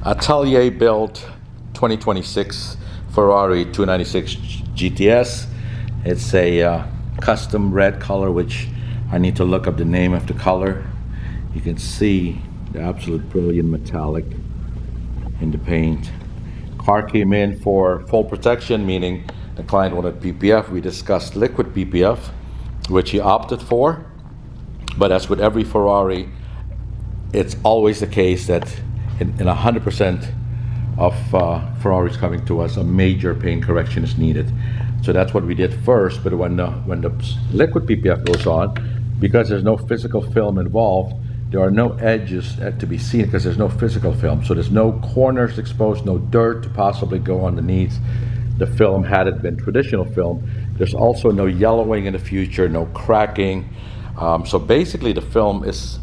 Atelier-built 2026 Ferrari 296 GTS. It's a custom red color, which I need to look up the name of the color. You can see the absolute brilliant metallic in the paint. Car came in for full protection, meaning the client wanted PPF. We discussed liquid PPF, which he opted for. But as with every Ferrari, it's always the case that in 100% of Ferraris coming to us, a major paint correction is needed. So that's what we did first. But when the liquid PPF goes on, because there's no physical film involved, there are no edges to be seen because there's no physical film. So there's no corners exposed, no dirt to possibly go underneath the film had it been traditional film. There's also no yellowing in the future, no cracking. So basically the film is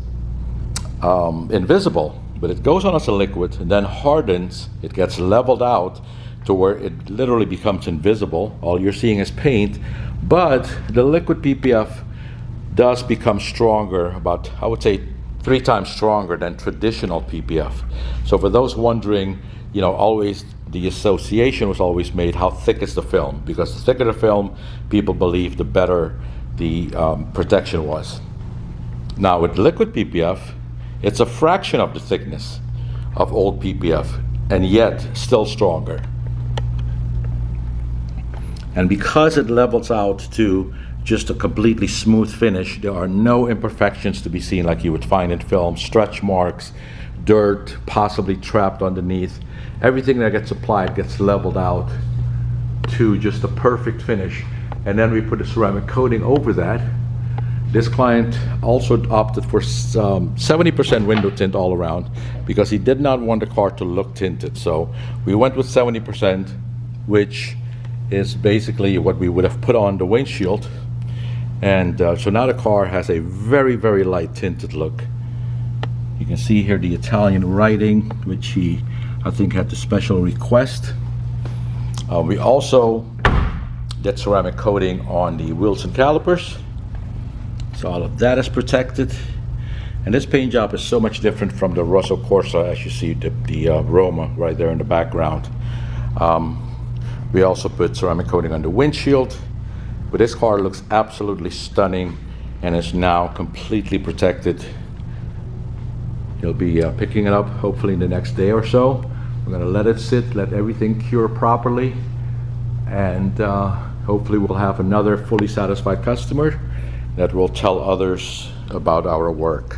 invisible, but it goes on as a liquid and then hardens. It gets leveled out to where it literally becomes invisible. All you're seeing is paint, but the liquid PPF does become stronger, about, I would say, 3 times stronger than traditional PPF. So for those wondering, always the association was always made, how thick is the film? Because the thicker the film, people believe the better the protection was. Now with liquid PPF, it's a fraction of the thickness of old PPF, and yet still stronger. And because it levels out to just a completely smooth finish, there are no imperfections to be seen like you would find in film, stretch marks, dirt possibly trapped underneath. Everything that gets applied gets leveled out to just a perfect finish. And then we put a ceramic coating over that. This client also opted for 70% window tint all around because he did not want the car to look tinted. So we went with 70%, which is basically what we would have put on the windshield. And so now the car has a very, very light tinted look. You can see here the Italian writing, which he, I think, had the special request. We also did ceramic coating on the wheels and calipers. So all of that is protected. And this paint job is so much different from the Rosso Corsa, as you see the Roma right there in the background. We also put ceramic coating on the windshield. But this car looks absolutely stunning and is now completely protected. You'll be picking it up hopefully in the next day or so. We're going to let it sit, let everything cure properly, and hopefully we'll have another fully satisfied customer that will tell others about our work.